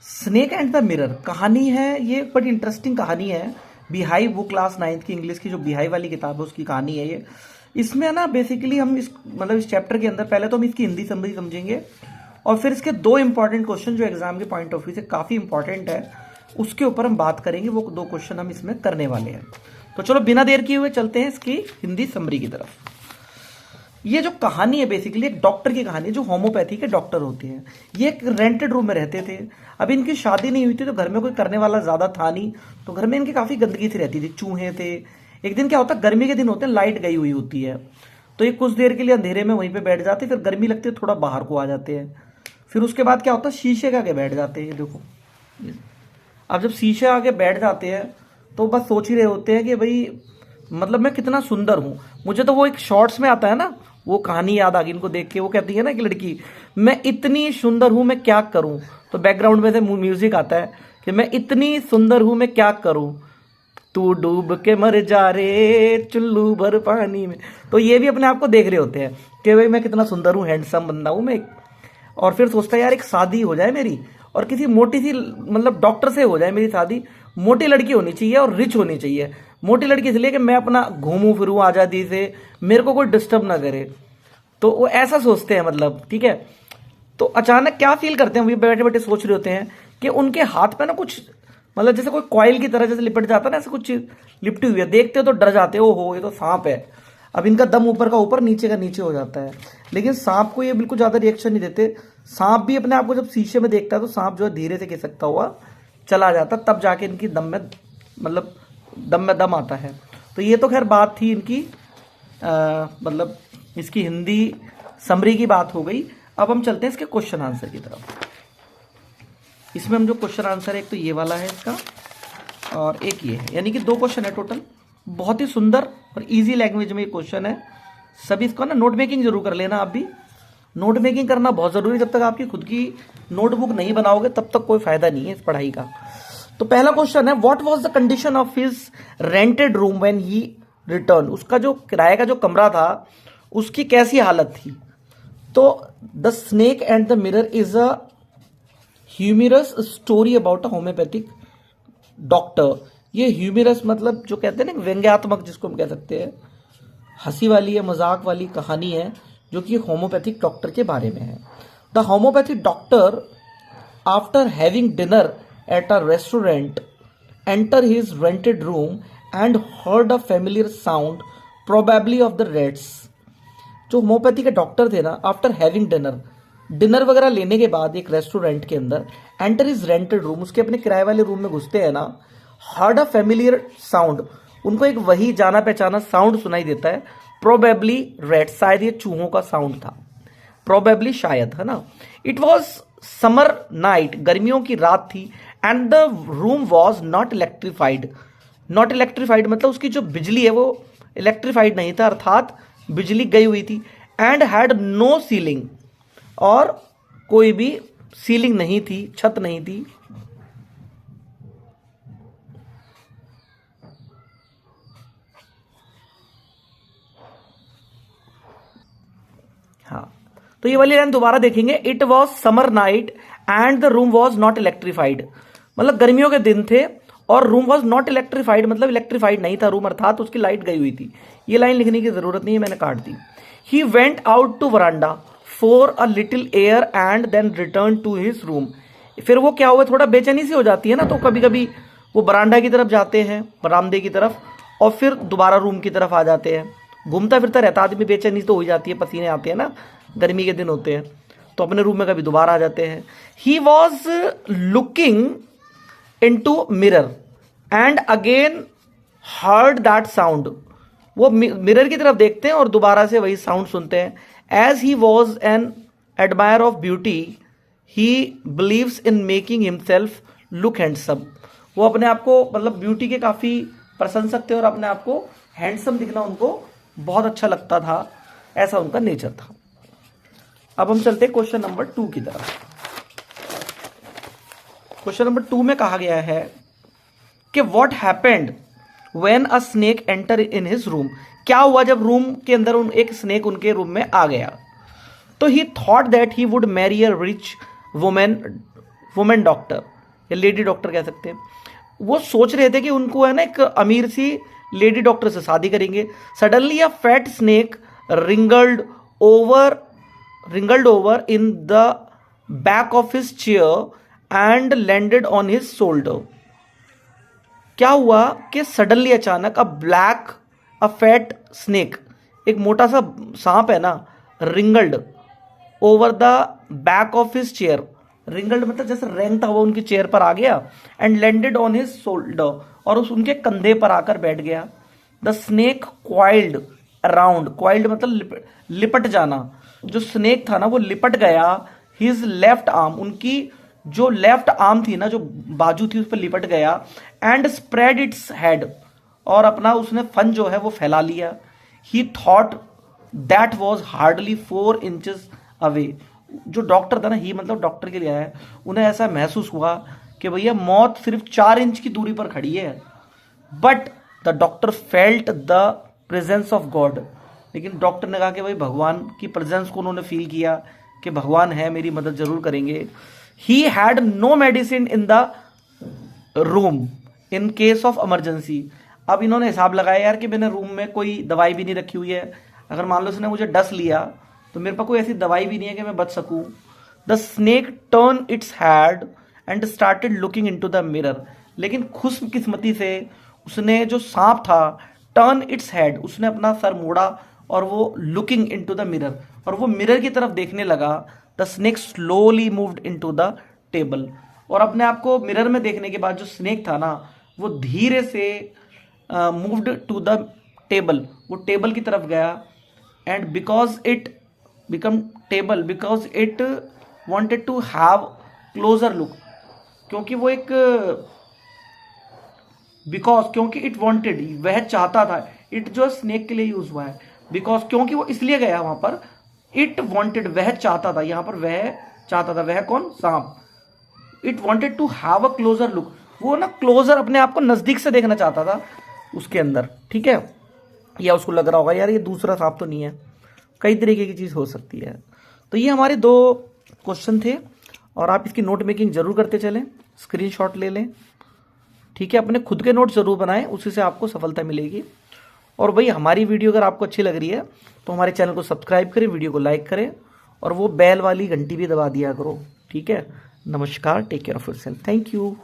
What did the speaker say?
Snake and the mirror कहानी है, ये बड़ी इंटरेस्टिंग कहानी है। बिहाई वो क्लास 9th की इंग्लिश की जो बिहाई वाली किताब है उसकी कहानी है ये। इसमें ना बेसिकली हम इस चैप्टर के अंदर पहले तो हम इसकी हिंदी समरी समझेंगे और फिर इसके दो इंपॉर्टेंट क्वेश्चन जो एग्जाम के पॉइंट ऑफ व्यू से काफ़ी इंपॉर्टेंट है उसके ऊपर हम बात करेंगे। वो दो क्वेश्चन हम इसमें करने वाले हैं। तो चलो बिना देर किए हुए चलते हैं इसकी हिंदी समरी की तरफ। ये जो कहानी है बेसिकली एक डॉक्टर की कहानी है जो होम्योपैथी के डॉक्टर होते हैं। ये एक रेंटेड रूम में रहते थे। अब इनकी शादी नहीं हुई थी तो घर में कोई करने वाला ज्यादा था नहीं, तो घर में इनकी काफी गंदगी सी रहती थी, चूहे थे। एक दिन क्या होता है, गर्मी के दिन होते हैं, लाइट गई हुई होती है तो ये कुछ देर के लिए अंधेरे में वहीं पे बैठ जाते, फिर गर्मी लगती है थोड़ा बाहर को आ जाते हैं। फिर उसके बाद क्या होता है, शीशे के आगे बैठ जाते हैं। देखो अब जब शीशे आगे बैठ जाते हैं तो बस सोच ही रहे होते हैं कि भाई मतलब मैं कितना सुंदर हूं। मुझे तो वो एक शॉर्ट्स में आता है ना, वो कहानी याद आ गई इनको देख के। वो कहती है ना कि लड़की, मैं इतनी सुंदर हूं मैं क्या करूं, तो बैकग्राउंड में से म्यूजिक आता है कि मैं इतनी सुंदर हूं मैं क्या करूं, तू डूब के मर जा रे चुल्लू भर पानी में। तो ये भी अपने आप को देख रहे होते हैं कि भाई मैं कितना सुंदर हूं, हैंडसम बंदा हूं मैं। और फिर सोचता है यार एक शादी हो जाए मेरी और किसी मोटी सी मतलब डॉक्टर से हो जाए मेरी शादी। मोटी लड़की होनी चाहिए और रिच होनी चाहिए। मोटी लड़की इसलिए कि मैं अपना घूमूं फिरूं आजादी से, मेरे को कोई डिस्टर्ब ना करे। तो वो ऐसा सोचते हैं, मतलब ठीक है। तो अचानक क्या फील करते हैं, वो बैठे बैठे सोच रहे होते हैं कि उनके हाथ पे ना कुछ मतलब जैसे कोई कॉइल की तरह जैसे लिपट जाता है ना, ऐसे कुछ लिपटी हुई है। देखते हो तो डर जाते हो, ये तो सांप है। अब इनका दम ऊपर का ऊपर नीचे का नीचे हो जाता है, लेकिन सांप को ये बिल्कुल ज्यादा रिएक्शन नहीं देते। सांप भी अपने आप को जब शीशे में देखता है तो सांप जो है धीरे से खिसकता हुआ चला जाता, तब जाके इनकी दम में मतलब दम में दम आता है। तो ये तो खैर बात थी इनकी मतलब इसकी हिंदी समरी की बात हो गई। अब हम चलते हैं इसके क्वेश्चन आंसर की तरफ। इसमें हम जो क्वेश्चन आंसर है, एक तो ये वाला है इसका और एक ये है, यानी कि दो क्वेश्चन है टोटल। बहुत ही सुंदर और इजी लैंग्वेज में ये क्वेश्चन है। सभी इसको ना नोट मेकिंग जरूर कर लेना। आप भी नोट मेकिंग करना बहुत जरूरी है। जब तक आपकी खुद की नोटबुक नहीं बनाओगे तब तक कोई फायदा नहीं है इस पढ़ाई का। तो पहला क्वेश्चन है, what was the condition of his rented room when he return. उसका जो किराए का जो कमरा था उसकी कैसी हालत थी। तो the snake and the mirror is a humorous story about a homeopathic doctor. ये ह्यूमरस मतलब जो कहते हैं ना व्यंग्यात्मक, जिसको हम कह सकते हैं, हंसी वाली है, मजाक वाली कहानी है जो कि होम्योपैथिक डॉक्टर के बारे में है। The homeopathic doctor after having dinner at a restaurant enter his rented room and heard a familiar sound probably of the rats। जो होम्योपैथी के डॉक्टर थे ना, आफ्टर हैविंग डिनर वगैरह लेने के बाद एक रेस्टोरेंट के अंदर एंटर इज रेंटेड रूम, उसके अपने किराए वाले रूम में घुसते हैं ना, हर्ड अ फेमिलियर साउंड, उनको एक वही जाना पहचाना साउंड सुनाई देता है। प्रोबेबली रेड, शायद ये चूहों का साउंड था, प्रोबेबली शायद, है ना। इट वॉज समर नाइट, गर्मियों की रात थी। And the room was not electrified. Not electrified मतलब उसकी जो बिजली है वो इलेक्ट्रीफाइड नहीं था, अर्थात बिजली गई हुई थी। एंड हैड नो सीलिंग, और कोई भी सीलिंग नहीं थी, छत नहीं थी। हाँ, तो ये वाली लाइन दोबारा देखेंगे। It was summer night and the room was not electrified, मतलब गर्मियों के दिन थे और रूम वॉज नॉट इलेक्ट्रीफाइड मतलब इलेक्ट्रीफाइड नहीं था रूम, अर्थात उसकी लाइट गई हुई थी। ये लाइन लिखने की जरूरत नहीं है, मैंने काट दी। He went out to veranda for a little air and then return to his room. फिर वो क्या हुआ, थोड़ा बेचैनी सी हो जाती है ना, तो कभी कभी वो बरांडा की तरफ जाते हैं, बरामदे की तरफ, और फिर दोबारा रूम की तरफ आ जाते हैं। घूमता फिरता रहता आदमी, बेचैनी तो हो ही जाती है, पसीने आते हैं ना, गर्मी के दिन होते हैं, तो अपने रूम में कभी दोबारा आ जाते हैं। He was looking into mirror and again heard that sound. वो मिरर की तरफ देखते हैं और दोबारा से वही साउंड सुनते हैं। As he was an admire of beauty he believes in making himself look handsome. वो अपने आप को मतलब ब्यूटी के काफी प्रशंसक थे और अपने आप को हैंडसम दिखना उनको बहुत अच्छा लगता था, ऐसा उनका नेचर था। अब हम चलते हैं क्वेश्चन नंबर 2 की तरफ। क्वेश्चन नंबर 2 में कहा गया है कि what happened when a snake enter in his room. क्या हुआ जब रूम के अंदर एक स्नेक उनके रूम में आ गया। तो ही thought that he would marry a rich women doctor. या लेडी डॉक्टर कह सकते हैं। वो सोच रहे थे कि उनको है ना एक अमीर सी लेडी डॉक्टर से शादी करेंगे। Suddenly a fat snake wriggled over in the back of his chair and landed on his shoulder. क्या हुआ कि सडनली अचानक अ फैट स्नेक, एक मोटा सा सांप है ना, wriggled over the back of his chair, wriggled मतलब जैसे रेंगता हुआ उनकी चेयर पर आ गया, and landed on his shoulder, और उनके कंधे पर आकर बैठ गया। The snake coiled around, coiled मतलब लिपट जाना, जो स्नेक था ना वो लिपट गया हिज लेफ्ट आर्म, उनकी जो लेफ्ट आर्म थी ना, जो बाजू थी उस पर लिपट गया, एंड स्प्रेड इट्स हेड, और अपना उसने फन जो है वो फैला लिया। ही thought that was hardly 4 inches away, जो डॉक्टर था ना, ही मतलब डॉक्टर के लिए आया, उन्हें ऐसा महसूस हुआ कि भैया मौत सिर्फ 4 इंच की दूरी पर खड़ी है। But the doctor felt the presence of God, लेकिन डॉक्टर ने कहा कि भाई भगवान की प्रेजेंस को उन्होंने फील किया कि भगवान है, मेरी मदद जरूर करेंगे। He had no medicine in the room in case of emergency. अब इन्होंने हिसाब लगाया यार कि मैंने रूम में कोई दवाई भी नहीं रखी हुई है, अगर मान लो उसने मुझे डस लिया तो मेरे पास कोई ऐसी दवाई भी नहीं है कि मैं बच सकूं। The snake turn it's had and started looking into the mirror, लेकिन खुशकिस्मती से उसने, जो सांप था, टर्न इट्स हेड, उसने अपना सर मोड़ा और वो लुकिंग इनटू द मिरर, और वो मिरर की तरफ देखने लगा। The snake slowly moved into the table, और अपने आप को मिरर में देखने के बाद जो स्नेक था ना वो धीरे से मूव्ड टू द टेबल, वो टेबल की तरफ गया। And because it become table because it wanted to have closer look, क्योंकि वो एक क्योंकि इट वॉन्टेड, वह चाहता था, इट जो स्नेक के लिए यूज हुआ है, बिकॉज क्योंकि वो इसलिए गया वहां पर, इट वॉन्टेड वह चाहता था, यहां पर वह चाहता था, वह कौन, सांप। It wanted to have a closer look, वो ना क्लोजर अपने आप को नजदीक से देखना चाहता था उसके अंदर, ठीक है। या उसको लग रहा होगा यार ये दूसरा सांप तो नहीं है, कई तरीके की चीज हो सकती है। तो ये हमारे 2 क्वेश्चन थे, और आप इसकी नोट मेकिंग जरूर करते चलें, स्क्रीनशॉट ले लें, ठीक है। अपने खुद के नोट जरूर बनाएं, उसी से आपको सफलता मिलेगी। और भाई हमारी वीडियो अगर आपको अच्छी लग रही है तो हमारे चैनल को सब्सक्राइब करें, वीडियो को लाइक करें, और वो बेल वाली घंटी भी दबा दिया करो, ठीक है। नमस्कार, take care of yourself, thank you.